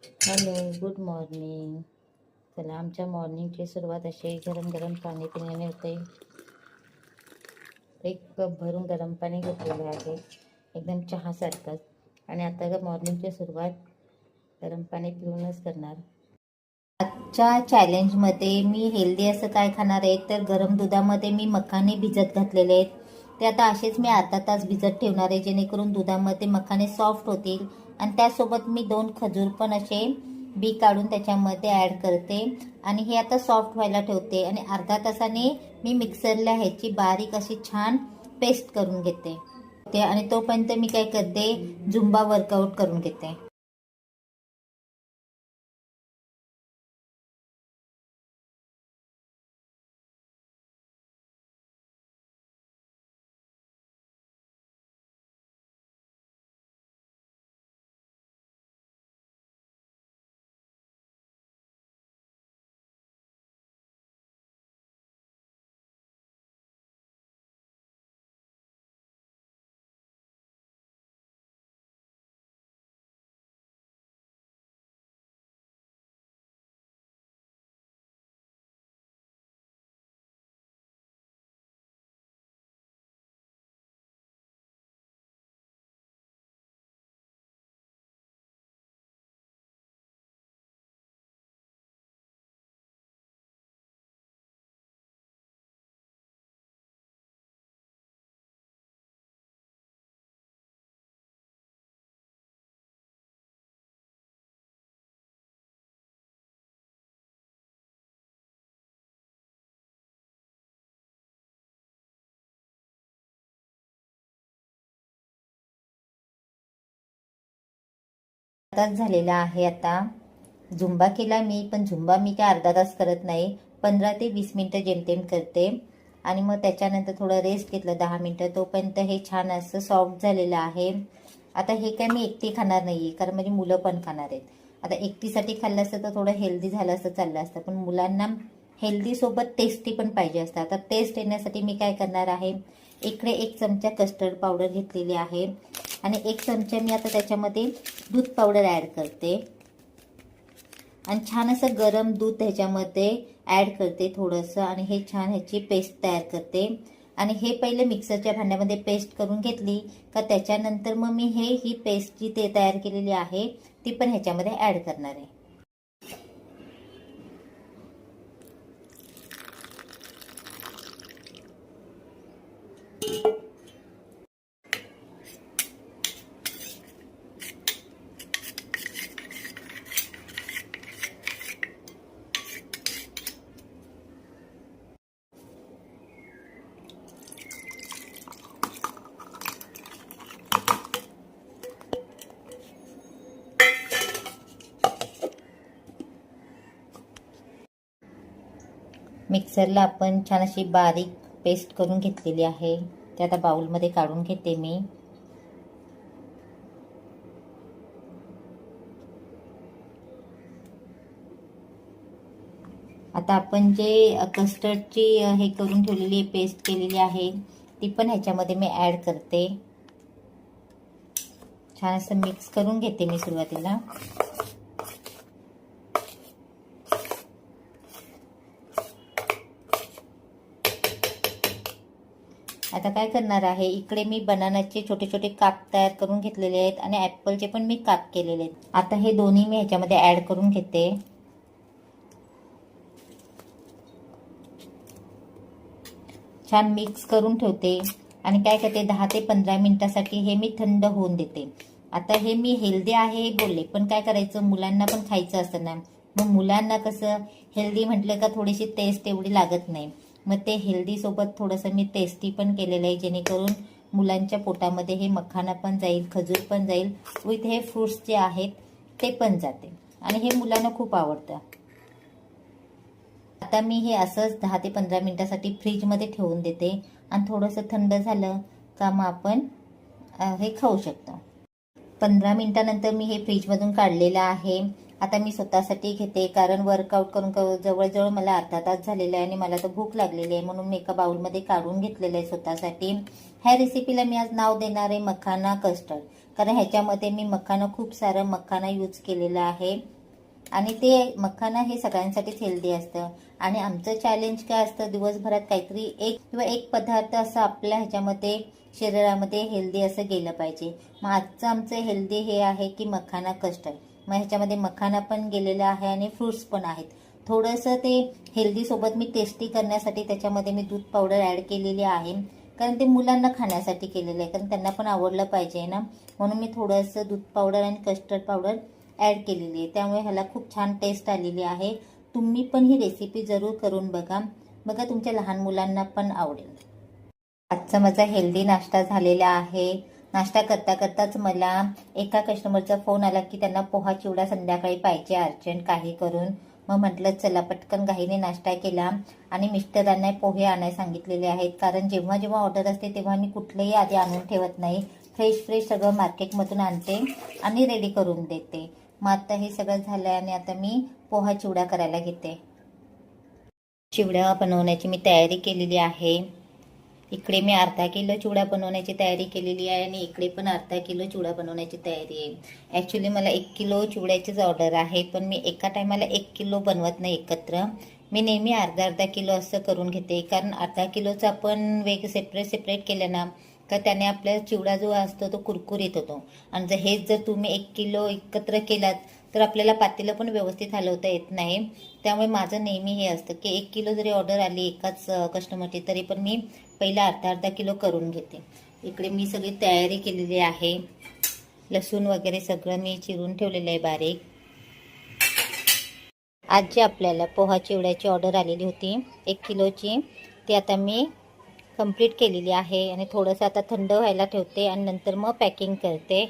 Hello, good morning. चला, आमच्या मॉर्निंगची सुरुवात अशी गरम गरम पाणी पिण्याने होते. एक कप भरून गरम पाणी घेतलेलं आहे, एकदम चहासारखंच. आणि आता मॉर्निंगची सुरुवात गरम पाणी पिऊनच करणार. आजच्या चॅलेंजमध्ये मी हेल्दी असं काय खाणार आहे, तर गरम दुधामध्ये मी मखाने भिजत घातलेले आहेत. ते आता असेच मी अर्धा तास भिजत ठेवणार आहे, जेणेकरून दुधामध्ये मखाने सॉफ्ट होतील. आणि त्यासोबत मी 2 खजूर पण असे बी काढून त्याच्यामध्ये ॲड करते आणि हे आता सॉफ्ट व्हायला ठेवते. आणि अर्धा तासाने मी मिक्सरला ह्याची बारीक अशी छान पेस्ट करून घेते. आणि तोपर्यंत मी काय करते, झुंबा वर्कआउट करून घेते. तास झालेला आहे. आता झुंबा केला मी, पण झुंबा मी काय अर्धा तास करत नाही, 15 ते 20 मिनटं जेमतेम करते. आणि मग त्याच्यानंतर थोडं रेस्ट घेतलं 10 मिनटं. तोपर्यंत हे छान असं सॉफ्ट झालेलं आहे. आता हे काय मी एकटी खाणार नाही, कारण माझी मुलं पण खाणार आहेत. आता एकटीसाठी खाल्लं असतं तर थोडं हेल्दी झालं असतं, चाललं असतं. पण मुलांना हेल्दी सोबत टेस्टी पण पाहिजे असतं. आता टेस्ट येण्यासाठी मी काय करणार आहे, इकडे 1 चमचा कस्टर्ड पावडर घेतलेली आहे आणि 1 चमचा मी आता त्याच्यामध्ये दूध पावडर ॲड करते. आणि छान असं गरम दूध ह्याच्यामध्ये ॲड करते थोडंसं, आणि हे छान ह्याची पेस्ट तयार करते. आणि हे पहिले मिक्सरच्या भांड्यामध्ये पेस्ट करून घेतली का त्याच्यानंतर मग मी ही पेस्ट जी ते तयार केलेली आहे ती पण ह्याच्यामध्ये ॲड करणार आहे. मिक्सरला आपण छान अशी बारीक पेस्ट करून घेतलेली आहे. ते आता बाउलमध्ये काढून घेते मी. आता आपण जे कस्टर्डची हे करून ठेवलेली पेस्ट केलेली आहे ती पण ह्याच्यामध्ये मी ॲड करते. छान असं मिक्स करून घेते मी सुरुवातीला. आता काय करणार आहे, इकडे मी बनानाचे छोटे छोटे काप तयार करून घेतलेले आहेत आणि ॲपलचे पण मी काप केलेले आहेत. आता हे दोन्ही मी ह्याच्यामध्ये ॲड करून घेते. छान मिक्स करून ठेवते आणि काय करते, 10 ते 15 मिनिटासाठी हे मी थंड होऊन देते. आता हे मी हेल्दी आहे हे बोलले, पण काय करायचं, मुलांना पण खायचं असतं ना. मग मुलांना कसं हेल्दी म्हटलं का थोडीशी टेस्ट एवढी लागत नाही. मग ते हेल्दी सोबत थोडंसं मी टेस्टी पण केलेलं आहे, जेणेकरून मुलांच्या पोटामध्ये हे मखाना पण जाईल, खजूर पण जाईल, विथ हे फ्रूट्स जे आहेत ते पण जाते. आणि हे मुलांना खूप आवडतं. आता मी हे असंच 10 ते 15 मिनिटासाठी फ्रीजमध्ये ठेवून देते आणि थोडंसं थंड झालं का मग आपण हे खाऊ शकतो. 15 मिनिटानंतर मी हे फ्रीजमधून काढलेलं आहे. आता मी स्वतःसाठी घेते, कारण वर्कआउट करून जवळजवळ मला अर्धा तास झालेला आहे आणि मला तर भूक लागलेली आहे, म्हणून मी एका बाउलमध्ये काढून घेतलेलं आहे स्वतःसाठी. ह्या रेसिपीला मी आज नाव देणार आहे मखाना कस्टर्ड, कारण ह्याच्यामध्ये मी खूप सारं मखाना यूज केलेला आहे. आणि ते मखाना हे सगळ्यांसाठीच हेल्दी असतं. आणि आमचं चॅलेंज काय असतं, दिवसभरात काहीतरी एक पदार्थ असं आपल्या ह्याच्यामध्ये शरीरामध्ये हेल्दी असं गेलं पाहिजे. मग आजचं आमचं हेल्दी हे आहे की मखाना कस्टर्ड. मग ह्याच्यामध्ये मखाना पण गेलेला आहे आणि फ्रुट्स पण आहेत. थोडंसं ते हेल्दी सोबत मी टेस्टी करण्यासाठी त्याच्यामध्ये मी दूध पावडर ॲड केलेली आहे, कारण ते मुलांना खाण्यासाठी केलेलं आहे, कारण त्यांना पण आवडलं पाहिजे ना, म्हणून मी थोडंसं दूध पावडर आणि कस्टर्ड पावडर ॲड केलेली आहे. त्यामुळे ह्याला खूप छान टेस्ट आलेली आहे. तुम्ही पण ही रेसिपी जरूर करून बघा. तुमच्या लहान मुलांना पण आवडेल. आजचा माझा हेल्दी नाश्ता झालेला आहे. नाश्ता करता करताच मला एका कस्टमरचा फोन आला की त्यांना पोहा चिवडा संध्याकाळी पाहिजे अर्जंट काही करून. मग म्हटलं चला पटकन घाईने नाश्ता केला आणि मिस्टरांना पोहे आणायला सांगितलेले आहेत, कारण जेव्हा जेव्हा ऑर्डर असते तेव्हा मी कुठलंही आधी आणून ठेवत नाही. फ्रेश सगळं मार्केटमधून आणते आणि रेडी करून देते. मग आता हे सगळं झालं आणि आता मी पोहा चिवडा करायला घेते. चिवडा बनवण्याची मी तयारी केलेली आहे. इकडे मी अर्धा किलो चिवडा बनवण्याची तयारी केलेली आहे आणि इकडे पण अर्धा किलो चिवडा बनवण्याची तयारी आहे. ॲक्च्युली मला 1 किलो चिवड्याचीच ऑर्डर आहे, पण मी एका टायमाला 1 किलो बनवत नाही एकत्र. मी नेहमी अर्धा किलो असं करून घेते, कारण अर्धा किलोचं आपण सेपरेट केलं ना तर त्याने आपला चिवडा जो असतो तो कुरकुरीत होतो. आणि हेच जर तुम्ही 1 किलो एकत्र केलात तर आपल्याला पातेलं पण व्यवस्थित हलवता येत नाही. त्यामुळे माझं नेहमी हे असतं की 1 किलो जरी ऑर्डर आली एकाच कस्टमरची तरी पण मी पहिला अर्धा किलो करून घेते. इकडे मी सगळी तयारी केलेली आहे. लसूण वगैरे सगळं मी चिरून ठेवलेलं आहे बारीक. आज जी आपल्याला पोहा चिवड्याची ऑर्डर आलेली होती 1 किलोची, ती आता मी कंप्लीट केलेली आहे आणि थोडंसं आता थंड व्हायला ठेवते आणि नंतर मग पॅकिंग करते.